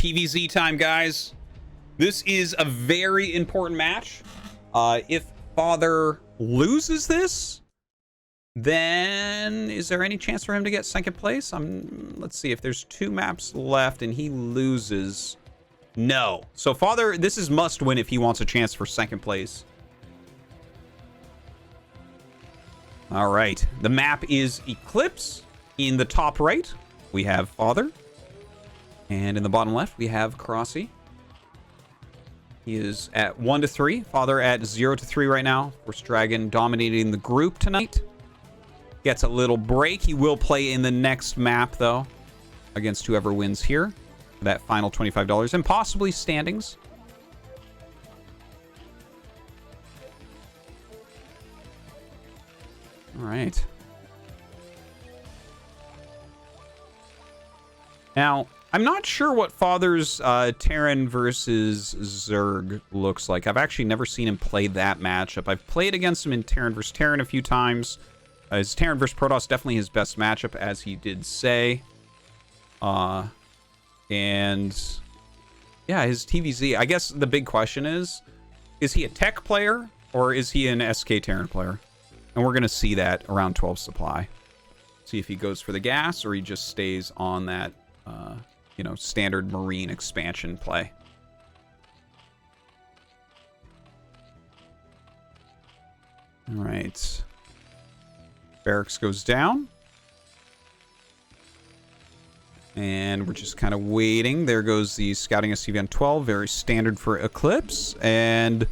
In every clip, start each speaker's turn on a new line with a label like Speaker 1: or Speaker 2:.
Speaker 1: TVZ time, guys. This is a very important match. If Father loses this, then is there any chance for him to get second place? Let's see if there's 2 maps left and he loses. No. So Father, this is must win if he wants a chance for second place. All right. The map is Eclipse. In the top right, we have Father. And in the bottom left, we have Crossy. He is at 1-3. Father at 0-3 right now. Force Dragon dominating the group tonight. Gets a little break. He will play in the next map, though, against whoever wins here. That final $25 and possibly standings. All right. Now, I'm not sure what Father's Terran versus Zerg looks like. I've actually never seen him play that matchup. I've played against him in Terran versus Terran a few times. His Terran versus Protoss definitely his best matchup, as he did say. And yeah, his TVZ. I guess the big question is he a tech player or is he an SK Terran player? And we're going to see that around 12 supply. See if he goes for the gas or he just stays on that, you know, standard Marine expansion play. All right. Barracks goes down. And we're just kind of waiting. There goes the scouting SCV on 12. Very standard for Eclipse. And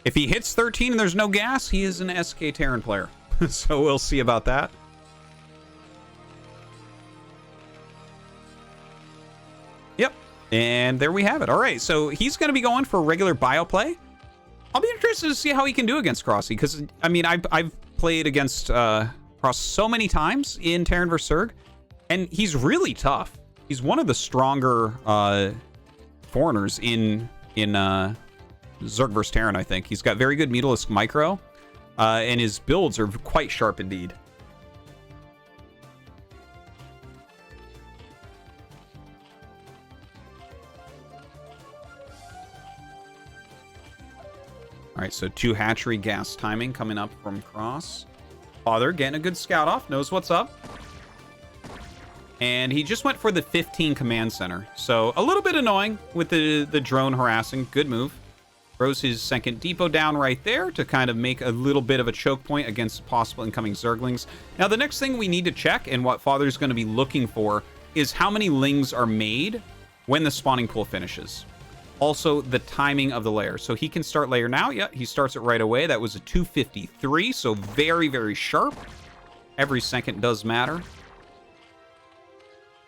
Speaker 1: if he hits 13 and there's no gas, he is an SK Terran player. So we'll see about that. Yep. And there we have it. All right. So he's going to be going for regular bio play. I'll be interested to see how he can do against Crossy. Because, I mean, I've played against Cross so many times in Terran vs. Zerg. And he's really tough. He's one of the stronger foreigners in Zerg vs. Terran, I think. He's got very good Mutalisk Micro. And his builds are quite sharp indeed. All right, so 2 hatchery gas timing coming up from Cross. Father getting a good scout off, knows what's up. And he just went for the 15 command center. So a little bit annoying with the drone harassing. Good move. Throws his second depot down right there to kind of make a little bit of a choke point against possible incoming Zerglings. Now, the next thing we need to check and what Father's going to be looking for is how many lings are made when the spawning pool finishes. Also, the timing of the layer. So he can start layer now. Yeah, he starts it right away. That was a 253, so very, very sharp. Every second does matter.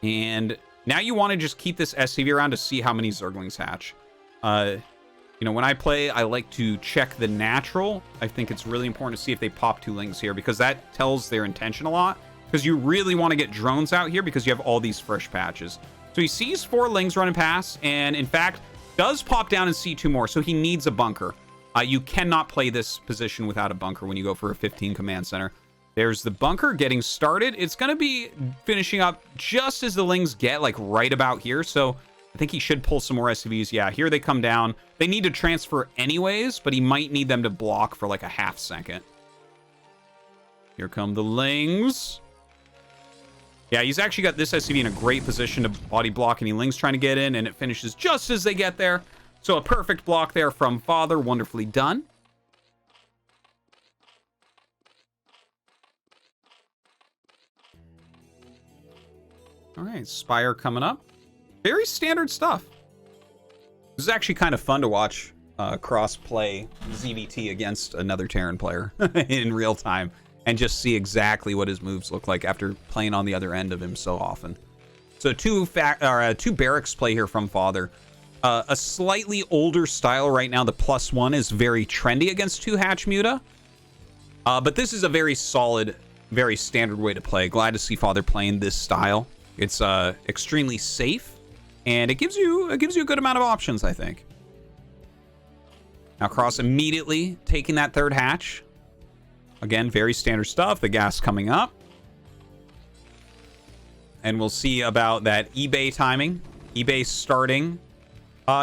Speaker 1: And now you want to just keep this SCV around to see how many Zerglings hatch. You know, when I play, I like to check the natural. I think it's really important to see if they pop 2 lings here because that tells their intention a lot. Because you really want to get drones out here because you have all these fresh patches. So he sees 4 lings running past and, in fact, does pop down and see 2 more. So he needs a bunker. You cannot play this position without a bunker when you go for a 15 command center. There's the bunker getting started. It's going to be finishing up just as the lings get, like, right about here. So I think he should pull some more SCVs. Yeah, here they come down. They need to transfer anyways, but he might need them to block for like a half second. Here come the lings. Yeah, he's actually got this SCV in a great position to body block any lings trying to get in, and it finishes just as they get there. So a perfect block there from Father. Wonderfully done. All right, Spire coming up. Very standard stuff. This is actually kind of fun to watch Cross play ZVT against another Terran player in real time and just see exactly what his moves look like after playing on the other end of him so often. So 2 barracks play here from Father. A slightly older style right now. The +1 is very trendy against 2 hatch muta. But this is a very solid, very standard way to play. Glad to see Father playing this style. It's extremely safe. And it gives you a good amount of options, I think. Now Cross immediately taking that 3rd hatch. Again, very standard stuff. The gas coming up. And we'll see about that eBay timing. eBay starting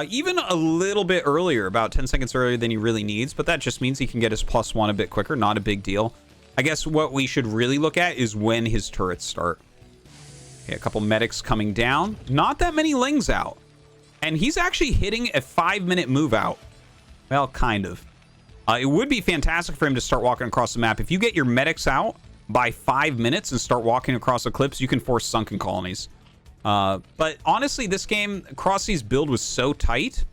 Speaker 1: even a little bit earlier, about 10 seconds earlier than he really needs, but that just means he can get his +1 a bit quicker. Not a big deal. I guess what we should really look at is when his turrets start. Okay, a couple medics coming down. Not that many lings out. And he's actually hitting a 5-minute move out. Well, kind of. It would be fantastic for him to start walking across the map. If you get your medics out by 5 minutes and start walking across the cliffs, you can force sunken colonies. But honestly, this game, Crossy's build was so tight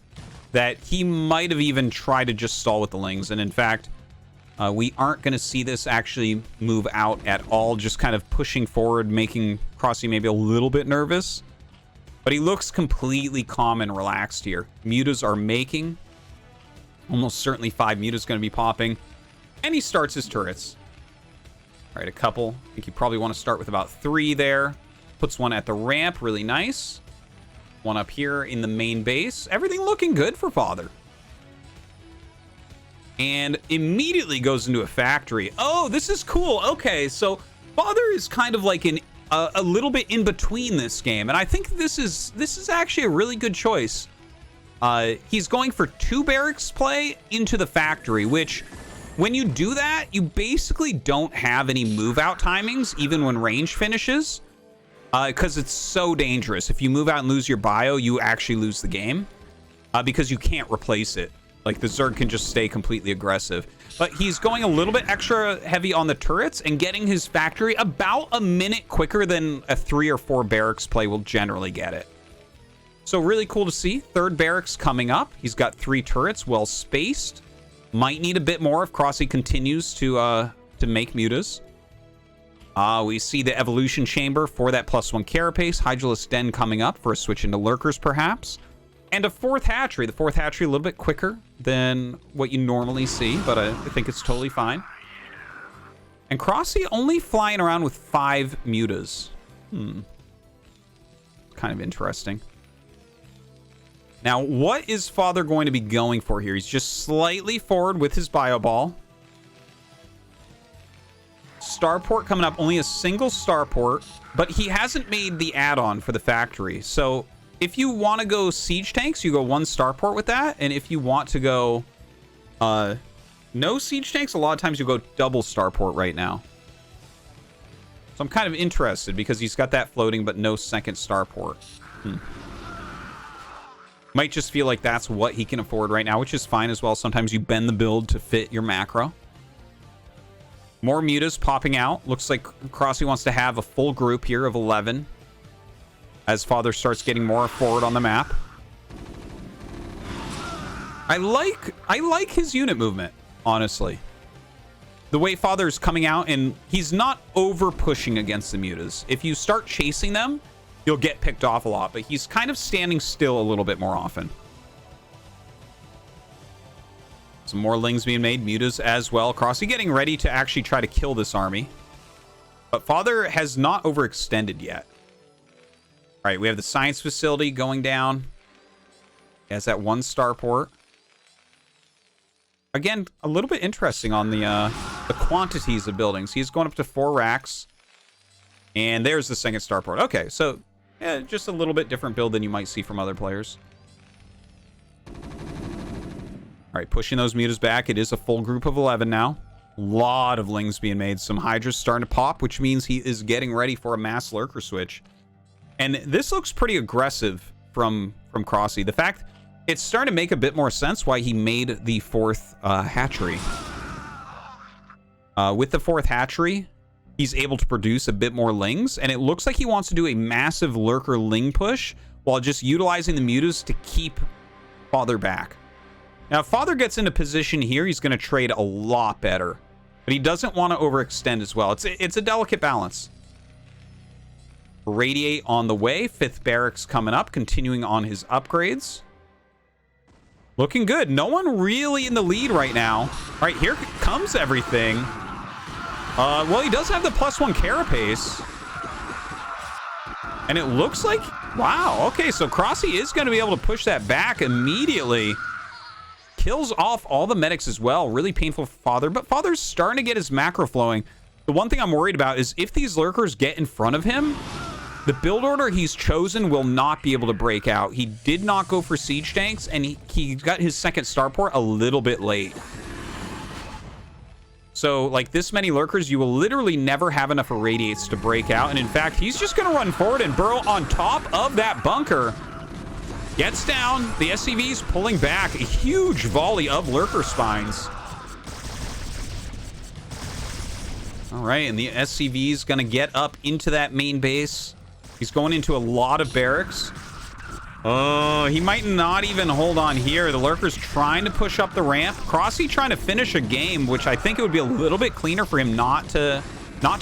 Speaker 1: that he might have even tried to just stall with the lings. And in fact, we aren't going to see this actually move out at all, just kind of pushing forward, making Crossy maybe a little bit nervous. But he looks completely calm and relaxed here. Mutas are making. Almost certainly 5 mutas going to be popping. And he starts his turrets. All right, a couple. I think you probably want to start with about 3 there. Puts one at the ramp, really nice. One up here in the main base. Everything looking good for Father. And immediately goes into a factory. Oh, this is cool. Okay, so Father is kind of like a little bit in between this game. And I think this is actually a really good choice. He's going for 2 barracks play into the factory, which when you do that, you basically don't have any move out timings, even when range finishes. Because it's so dangerous. If you move out and lose your bio, you actually lose the game. Because you can't replace it. Like, the Zerg can just stay completely aggressive. But he's going a little bit extra heavy on the turrets and getting his factory about a minute quicker than a 3 or 4 barracks play will generally get it. So really cool to see. 3rd barracks coming up. He's got 3 turrets, well spaced. Might need a bit more if Crossy continues to make mutas. We see the evolution chamber for that +1 carapace. Hydralisk den coming up for a switch into lurkers, perhaps. And a 4th hatchery. The 4th hatchery a little bit quicker than what you normally see, but I think it's totally fine. And Crossy only flying around with 5 mutas. Kind of interesting. Now, what is Father going to be going for here? He's just slightly forward with his bio ball. Starport coming up, only a single starport, but he hasn't made the add-on for the factory. So if you want to go siege tanks, you go 1 starport with that. And if you want to go no siege tanks, a lot of times you go double starport right now. So I'm kind of interested because he's got that floating, but no second starport. Might just feel like that's what he can afford right now, which is fine as well. Sometimes you bend the build to fit your macro. More mutas popping out. Looks like Crossy wants to have a full group here of 11 as Father starts getting more forward on the map. I like his unit movement, honestly. The way Father's coming out, and he's not over pushing against the mutas. If you start chasing them, you'll get picked off a lot, but he's kind of standing still a little bit more often. Some more lings being made, mutas as well. Crossy getting ready to actually try to kill this army. But Father has not overextended yet. All right, we have the science facility going down. He has that 1 starport. Again, a little bit interesting on the quantities of buildings. He's going up to 4 racks. And there's the 2nd starport. Okay, so yeah, just a little bit different build than you might see from other players. All right, pushing those mutas back. It is a full group of 11 now. A lot of lings being made. Some hydras starting to pop, which means he is getting ready for a mass lurker switch. And this looks pretty aggressive from Crossy. The fact it's starting to make a bit more sense why he made the 4th hatchery. With the 4th hatchery, he's able to produce a bit more lings, and it looks like he wants to do a massive lurker ling push while just utilizing the mutas to keep Father back. Now, if Father gets into position here, he's going to trade a lot better. But he doesn't want to overextend as well. It's a delicate balance. Radiate on the way. 5th barracks coming up, continuing on his upgrades. Looking good. No one really in the lead right now. All right, here comes everything. Well, he does have the +1 carapace. And it looks like... Wow, okay, so Crossy is going to be able to push that back immediately. Kills off all the medics as well. Really painful for Father, but Father's starting to get his macro flowing. The one thing I'm worried about is if these lurkers get in front of him, The build order he's chosen will not be able to break out. He did not go for siege tanks, and he got his second starport a little bit late. So, like, this many lurkers, you will literally never have enough irradiates to break out. And in fact, he's just going to run forward and burrow on top of that bunker. Gets down. The SCV's pulling back. A huge volley of lurker spines. All right, and the SCV's going to get up into that main base. He's going into a lot of barracks. Oh, he might not even hold on here. The lurker's trying to push up the ramp. Crossy trying to finish a game, which I think it would be a little bit cleaner for him not to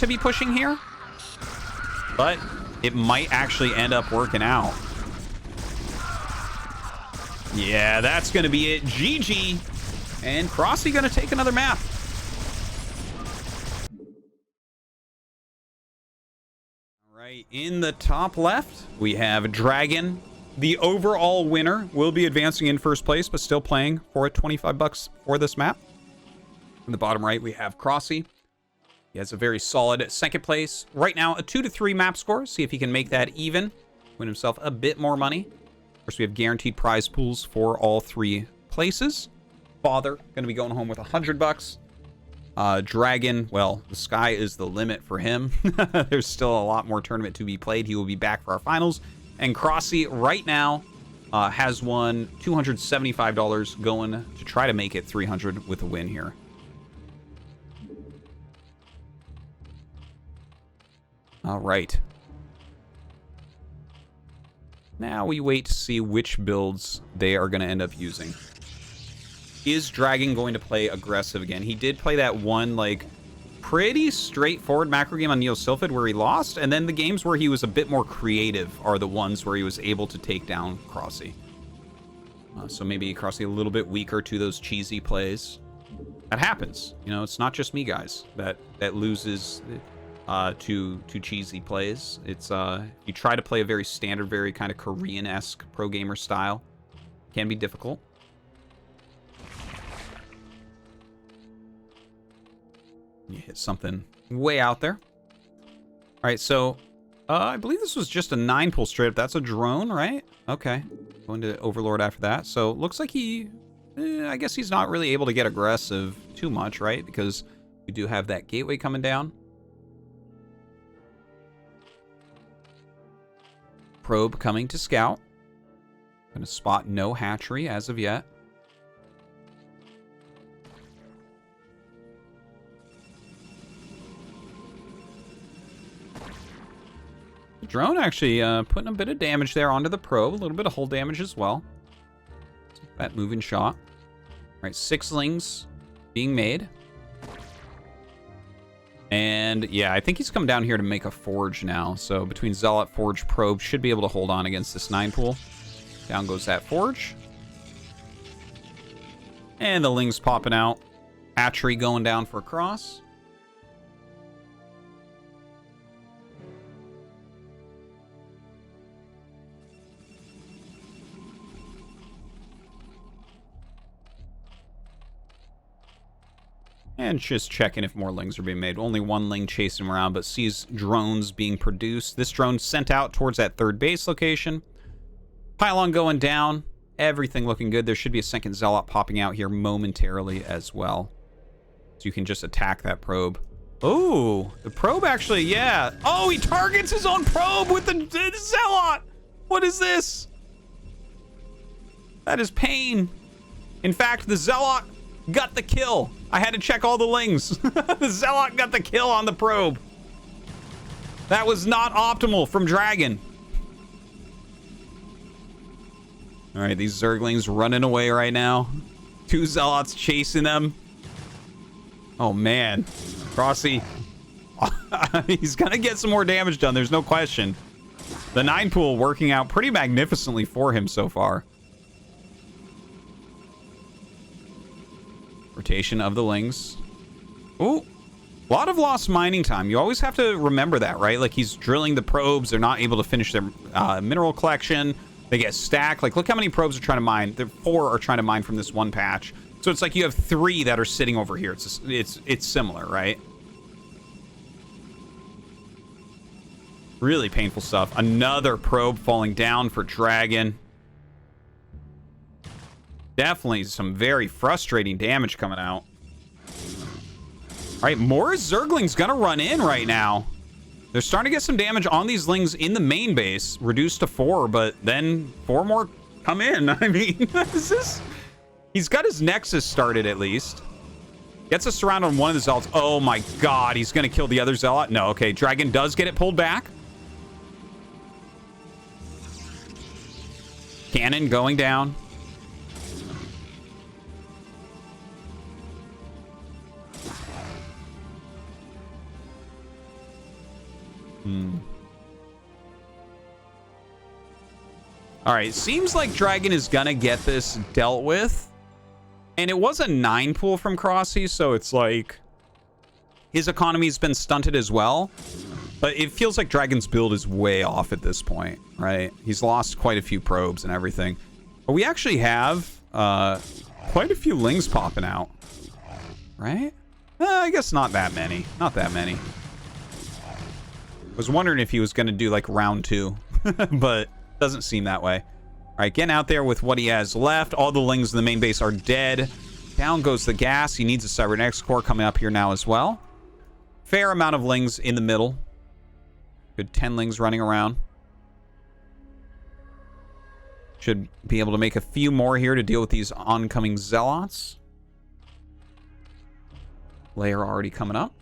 Speaker 1: be pushing here. But it might actually end up working out. Yeah, that's going to be it. GG. And Crossy going to take another map. In the top left, we have Dragon. The overall winner will be advancing in first place, but still playing for $25 for this map. In the bottom right, we have Crossy. He has a very solid second place. Right now, a 2 to 3 map score. See if he can make that even. Win himself a bit more money. Of course, we have guaranteed prize pools for all 3 places. Father, going to be going home with $100. Dragon, well, the sky is the limit for him. There's still a lot more tournament to be played. He will be back for our finals. And Crossy right now has won $275 going to try to make it 300 with a win here. All right. Now we wait to see which builds they are going to end up using. Is Dragon going to play aggressive again? He did play that one, like, pretty straightforward macro game on Neo Sylphid where he lost, and then the games where he was a bit more creative are the ones where he was able to take down Crossy. So maybe Crossy a little bit weaker to those cheesy plays. That happens. You know, it's not just me, guys, that loses to cheesy plays. It's you try to play a very standard, very kind of Korean-esque pro gamer style. It can be difficult. You hit something way out there. All right, so I believe this was just a 9-pull straight up. That's a drone, right? Okay. Going to Overlord after that. So looks like he, I guess he's not really able to get aggressive too much, right? Because we do have that gateway coming down. Probe coming to scout. Gonna spot no hatchery as of yet. Drone actually putting a bit of damage there onto the probe. A little bit of hull damage as well. That moving shot. All right, 6 lings being made. And yeah, I think he's come down here to make a forge now. So between Zealot, Forge, Probe, should be able to hold on against this 9-pool. Down goes that forge. And the lings popping out. Hatchery going down for a cross. And just checking if more lings are being made. Only 1 ling chasing him around, but sees drones being produced. This drone sent out towards that 3rd base location. Pylon going down. Everything looking good. There should be a second Zealot popping out here momentarily as well. So you can just attack that probe. Oh, the probe actually, yeah. Oh, he targets his own probe with the Zealot. What is this? That is pain. In fact, the Zealot got the kill. I had to check all the lings. The Zealot got the kill on the probe. That was not optimal from Dragon. All right, these Zerglings running away right now. 2 Zealots chasing them. Oh, man. Crossy. He's going to get some more damage done. There's no question. The 9-pool working out pretty magnificently for him so far. Rotation of the lings. Ooh, a lot of lost mining time. You always have to remember that, right? Like, he's drilling the probes. They're not able to finish their mineral collection. They get stacked. Like, look how many probes are trying to mine. 4 are trying to mine from this one patch. So it's like you have 3 that are sitting over here. It's similar, right? Really painful stuff. Another probe falling down for Dragon. Definitely some very frustrating damage coming out. All right, more Zerglings gonna run in right now. They're starting to get some damage on these Lings in the main base, reduced to 4, but then 4 more come in. I mean, is this... He's got his Nexus started at least. Gets a surround on one of the Zealots. Oh my god, he's gonna kill the other Zealot? No, okay, Dragon does get it pulled back. Cannon going down. All right, seems like Dragon is gonna get this dealt with. And it was a 9 pool from Crossy, so it's like his economy's been stunted as well. But it feels like Dragon's build is way off at this point, right? He's lost quite a few probes and everything. But we actually have quite a few Lings popping out, right? I guess not that many. Not that many. I was wondering if he was going to do like round 2, but doesn't seem that way. All right, getting out there with what he has left. All the Lings in the main base are dead. Down goes the gas. He needs a Cybernetics core coming up here now as well. Fair amount of Lings in the middle. Good 10 Lings running around. Should be able to make a few more here to deal with these oncoming Zealots. Layer already coming up.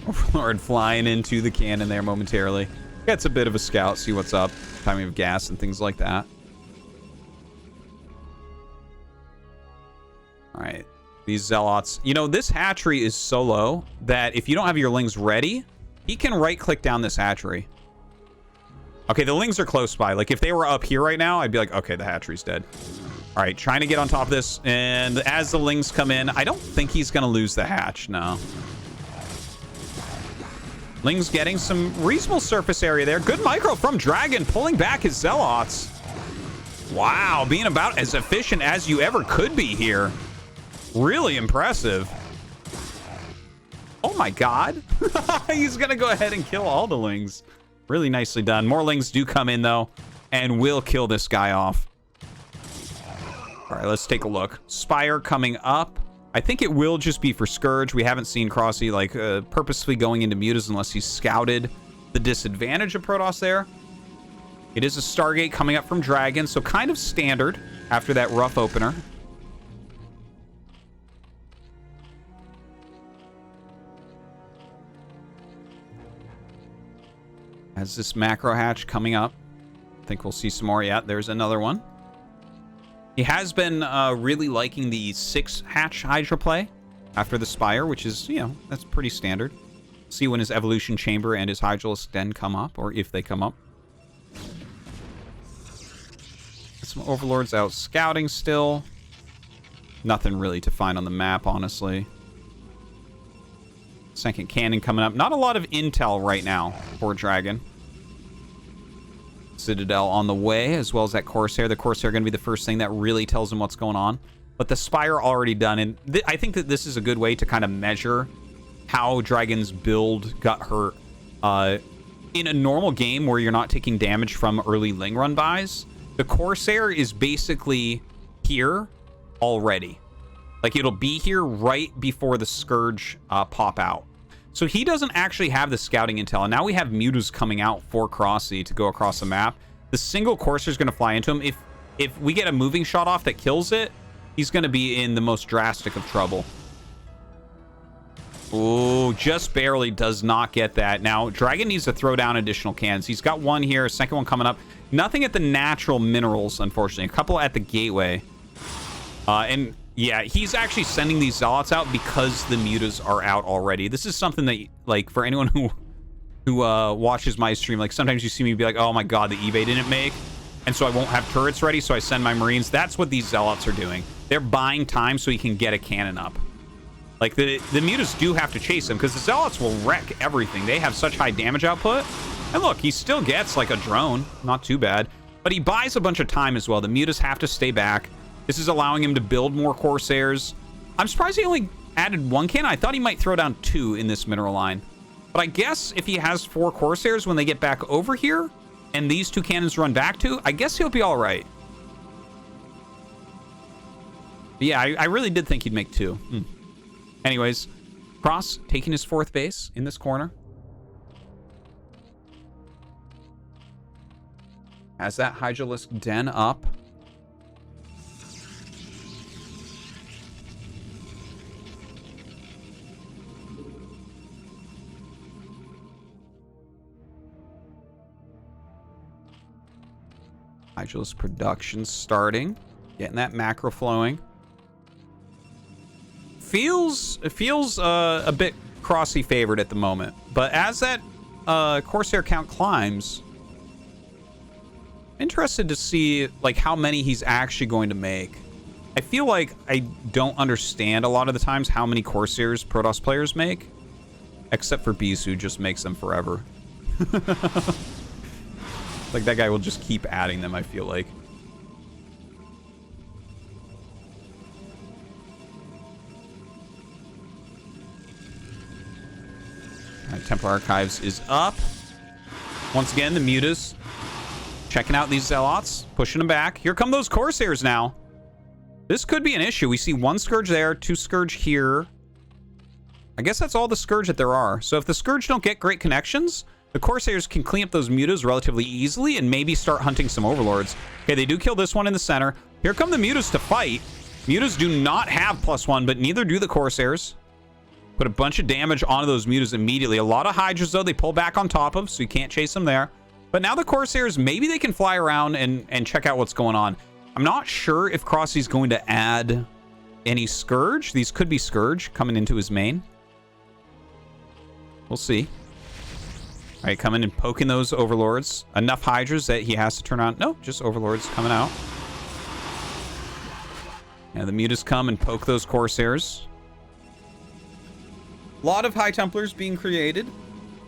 Speaker 1: Overlord flying into the cannon there momentarily. Gets a bit of a scout, see what's up. Timing of gas and things like that. Alright. These Zealots. You know, this hatchery is so low that if you don't have your Lings ready, he can right-click down this hatchery. Okay, the Lings are close by. Like, if they were up here right now, I'd be like, okay, the hatchery's dead. All right, trying to get on top of this. And as the Lings come in, I don't think he's going to lose the hatch. No. Lings getting some reasonable surface area there. Good micro from Dragon, pulling back his Zealots. Wow, being about as efficient as you ever could be here. Really impressive. Oh my god. He's gonna go ahead and kill all the Lings. Really nicely done. More Lings do come in though, and will kill this guy off. All right, let's take a look. Spire coming up. I think it will just be for Scourge. We haven't seen Crossy like purposefully going into mutas unless he's scouted the disadvantage of Protoss there. It is a Stargate coming up from Dragon, so kind of standard after that rough opener. Has this macro hatch coming up. I think we'll see some more. Yeah, there's another one. He has been really liking the 6 hatch Hydra play after the Spire, which is, you know, that's pretty standard. See when his Evolution Chamber and his Hydralisk Den come up, or if they come up. Some Overlords out scouting still. Nothing really to find on the map, honestly. Second cannon coming up. Not a lot of intel right now for Dragon. Citadel on the way, as well as that Corsair. The Corsair going to be the first thing that really tells him what's going on. But the Spire already done. And I think that this is a good way to kind of measure how Dragon's build got hurt. In a normal game where you're not taking damage from early Ling run buys, the Corsair is basically here already. Like, it'll be here right before the Scourge pop out. So he doesn't actually have the scouting intel. And now we have mutas coming out for Crossy to go across the map. The single Corsair is going to fly into him. If we get a moving shot off that kills it, he's going to be in the most drastic of trouble. Oh, just barely does not get that. Now, Dragon needs to throw down additional cannons. He's got one here, second one coming up. Nothing at the natural minerals, unfortunately. A couple at the gateway. And yeah, he's actually sending these Zealots out because the mutas are out already. This is something that, like, for anyone who watches my stream, like, sometimes you see me be like, oh my god, the eBay didn't make, and so I won't have turrets ready, so I send my Marines. That's what these Zealots are doing. They're buying time so he can get a cannon up. Like, the mutas do have to chase him, because the Zealots will wreck everything. They have such high damage output. And look, he still gets, like, a drone. Not too bad. But he buys a bunch of time as well. The mutas have to stay back. This is allowing him to build more Corsairs. I'm surprised he only added 1 cannon. I thought he might throw down 2 in this mineral line. But I guess if he has 4 Corsairs when they get back over here, and these 2 cannons run back to, I guess he'll be all right. But yeah, I really did think he'd make 2. Anyways, Cross taking his 4th base in this corner. Has that Hydralisk Den up. Hydralisk production starting. Getting that macro flowing. It feels a bit Crossy favored at the moment. But as that Corsair count climbs, interested to see like how many he's actually going to make. I feel like I don't understand a lot of the times how many Corsairs Protoss players make, except for Beast, who just makes them forever. Like that guy will just keep adding them, I feel like. Alright, Templar Archives is up. Once again, the Mutas checking out these Zealots, pushing them back. Here come those Corsairs now. This could be an issue. We see 1 Scourge there, 2 Scourge here. I guess that's all the Scourge that there are. So if the Scourge don't get great connections, the Corsairs can clean up those Mutas relatively easily and maybe start hunting some Overlords. Okay, they do kill this one in the center. Here come the Mutas to fight. Mutas do not have +1, but neither do the Corsairs. Put a bunch of damage onto those Mutas immediately. A lot of Hydras, though, they pull back on top of, so you can't chase them there. But now the Corsairs, maybe they can fly around and check out what's going on. I'm not sure if Crossy's going to add any Scourge. These could be Scourge coming into his main. We'll see. All right, coming and poking those Overlords. Enough Hydras that he has to turn on. No, just Overlords coming out. Yeah, the Mutas come and poke those Corsairs. A lot of High Templars being created.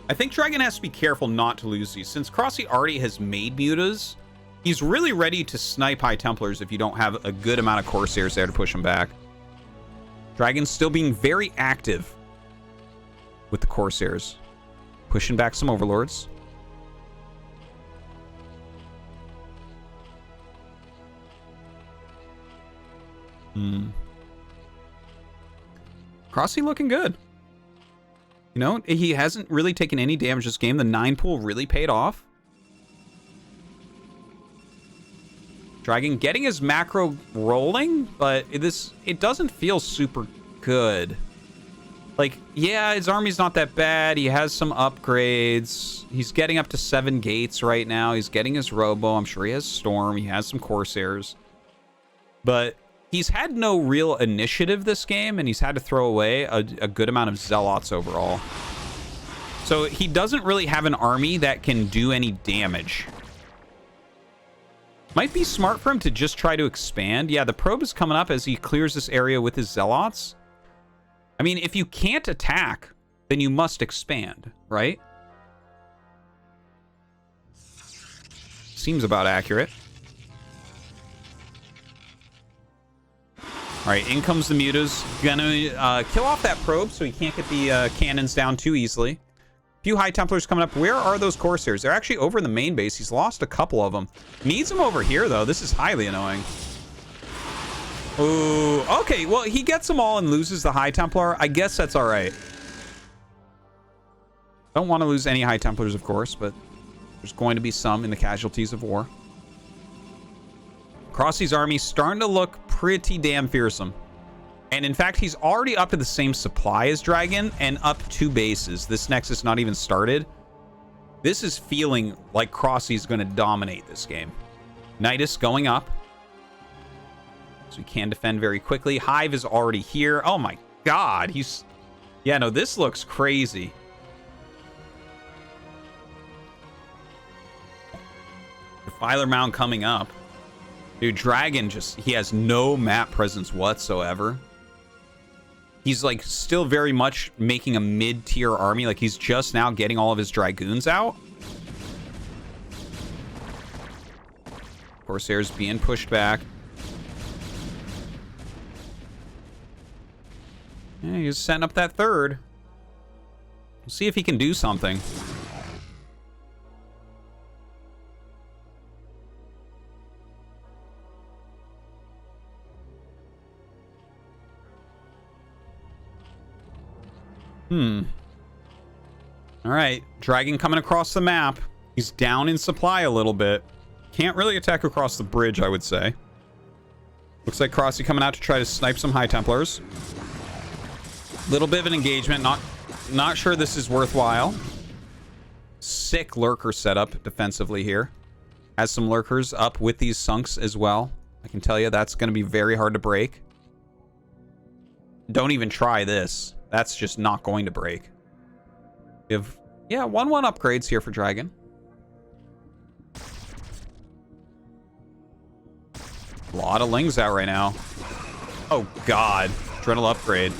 Speaker 1: I think Dragon has to be careful not to lose these. Since Crossy already has made Mutas, he's really ready to snipe High Templars if you don't have a good amount of Corsairs there to push him back. Dragon's still being very active with the Corsairs. Pushing back some Overlords. Crossy looking good. You know, he hasn't really taken any damage this game. The 9 pool really paid off. Dragon getting his macro rolling, but it doesn't feel super good. Like, yeah, his army's not that bad. He has some upgrades. He's getting up to 7 gates right now. He's getting his Robo. I'm sure he has Storm. He has some Corsairs. But he's had no real initiative this game, and he's had to throw away a good amount of Zealots overall. So he doesn't really have an army that can do any damage. Might be smart for him to just try to expand. Yeah, the probe is coming up as he clears this area with his Zealots. I mean, if you can't attack, then you must expand, right? Seems about accurate. All right, in comes the Mutas. Gonna kill off that probe so he can't get the cannons down too easily. Few High Templars coming up. Where are those Corsairs? They're actually over in the main base. He's lost a couple of them. Needs them over here, though. This is highly annoying. Ooh, okay. Well, he gets them all and loses the High Templar. I guess that's all right. Don't want to lose any High Templars, of course, but there's going to be some in the casualties of war. Crossy's army starting to look pretty damn fearsome. And in fact, he's already up to the same supply as Dragon and up 2 bases. This Nexus not even started. This is feeling like Crossy's going to dominate this game. Nidus going up. So he can defend very quickly. Hive is already here. Oh my god. Yeah, no, this looks crazy. Defiler Mound coming up. Dude, Dragon he has no map presence whatsoever. He's like still very much making a mid-tier army. Like he's just now getting all of his Dragoons out. Corsairs being pushed back. Yeah, he's setting up that third. We'll see if he can do something. All right, Dragon coming across the map. He's down in supply a little bit. Can't really attack across the bridge, I would say. Looks like Crossy coming out to try to snipe some High Templars. Little bit of an engagement. Not sure this is worthwhile. Sick lurker setup defensively here. Has some lurkers up with these sunks as well. I can tell you that's going to be very hard to break. Don't even try this. That's just not going to break. We have, yeah, 1/1 upgrades here for Dragon. A lot of lings out right now. Oh, God. Dreadnought upgrade.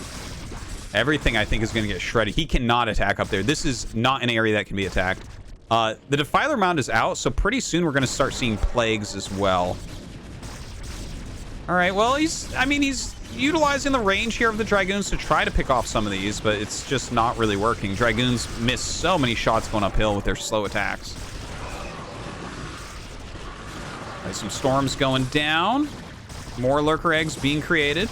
Speaker 1: Everything, I think, is going to get shredded. He cannot attack up there. This is not an area that can be attacked. The Defiler Mound is out, so pretty soon we're going to start seeing plagues as well. All right, well, he's utilizing the range here of the Dragoons to try to pick off some of these, but it's just not really working. Dragoons miss so many shots going uphill with their slow attacks. Right, some storms going down. More lurker eggs being created.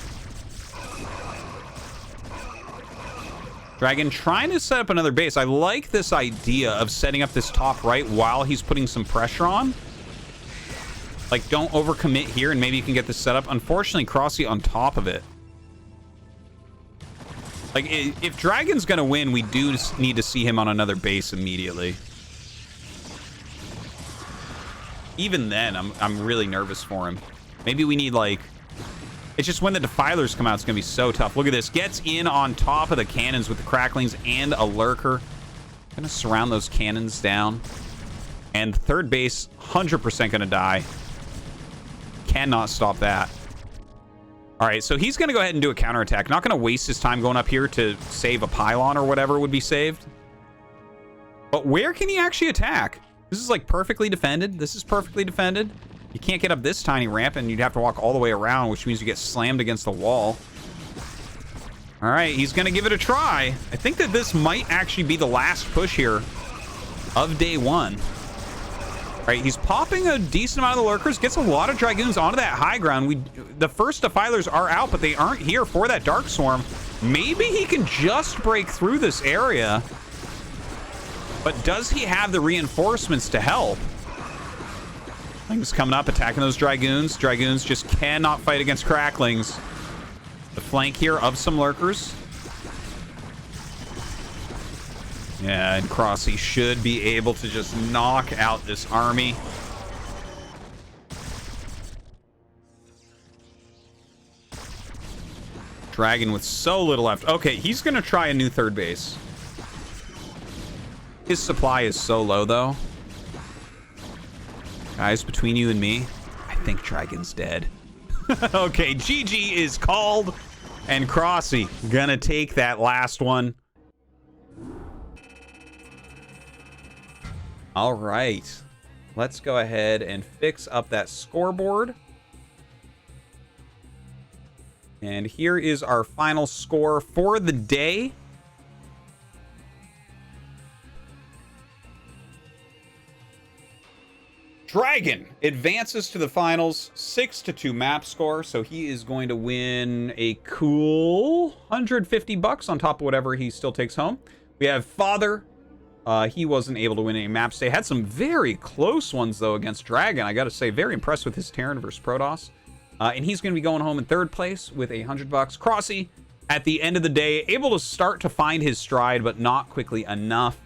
Speaker 1: Dragon trying to set up another base. I like this idea of setting up this top right while he's putting some pressure on. Like, don't overcommit here, and maybe you can get this set up. Unfortunately, Crossy on top of it. Like, if Dragon's going to win, we do need to see him on another base immediately. Even then, I'm really nervous for him. Maybe we need, like... It's just when the Defilers come out, it's going to be so tough. Look at this. Gets in on top of the cannons with the Cracklings and a Lurker. Going to surround those cannons down. And third base, 100% going to die. Cannot stop that. All right, so he's going to go ahead and do a counterattack. Not going to waste his time going up here to save a pylon or whatever would be saved. But where can he actually attack? This is like perfectly defended. This is perfectly defended. You can't get up this tiny ramp, and you'd have to walk all the way around, which means you get slammed against the wall. All right, he's going to give it a try. I think that this might actually be the last push here of day one. All right, he's popping a decent amount of the lurkers, gets a lot of Dragoons onto that high ground. The first Defilers are out, but they aren't here for that Dark Swarm. Maybe he can just break through this area. But does he have the reinforcements to help? Things coming up, attacking those Dragoons. Dragoons just cannot fight against Cracklings. The flank here of some lurkers. Yeah, and Crossy should be able to just knock out this army. Dragon with so little left. Okay, he's going to try a new third base. His supply is so low, though. Guys, between you and me, I think Dragon's dead. Okay, GG is called. And Crossy gonna take that last one. All right. Let's go ahead and fix up that scoreboard. And here is our final score for the day. Dragon advances to the finals, 6-2 map score, so he is going to win a cool 150 bucks on top of whatever he still takes home. We have Father. He wasn't able to win any map stay. Had some very close ones, though, against Dragon. I got to say, very impressed with his Terran versus Protoss. And he's going to be going home in third place with 100 bucks. Crossy, at the end of the day, able to start to find his stride, but not quickly enough.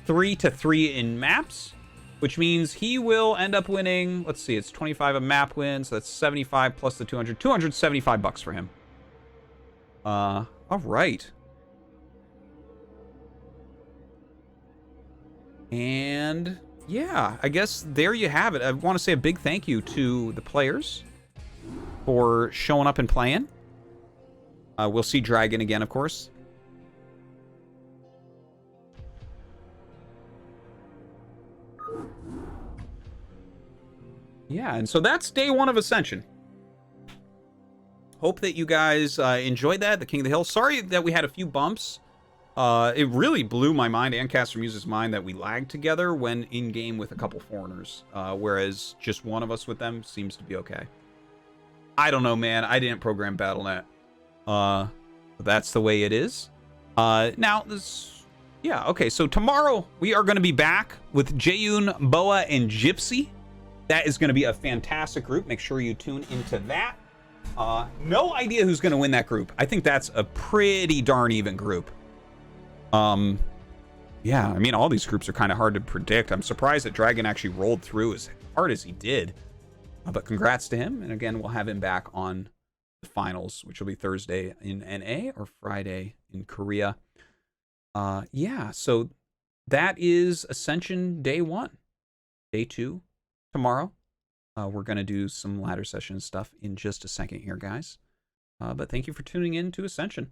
Speaker 1: 3-3 in maps, which means he will end up winning, let's see, it's 25 a map win, so that's 75 plus the 200, 275 bucks for him. All right. And yeah, I guess there you have it. I want to say a big thank you to the players for showing up and playing. We'll see Dragon again, of course. Yeah, and so that's day one of Ascension. hope that you guys enjoyed that, the King of the Hill. Sorry that we had a few bumps. It really blew my mind and Caster Muse's mind that we lagged together when in game with a couple foreigners, whereas just one of us with them seems to be okay. I don't know, man. I didn't program BattleNet. But that's the way it is. Now this, yeah, okay. So tomorrow we are going to be back with Jayun, Boa, and Gypsy. That is going to be a fantastic group. Make sure you tune into that. No idea who's going to win that group. I think that's a pretty darn even group. Yeah, I mean, all these groups are kind of hard to predict. I'm surprised that Dragon actually rolled through as hard as he did. But congrats to him. And again, we'll have him back on the finals, which will be Thursday in NA or Friday in Korea. Yeah, so that is Ascension Day 1. Day 2 tomorrow. We're going to do some ladder session stuff in just a second here, guys. But thank you for tuning in to Ascension.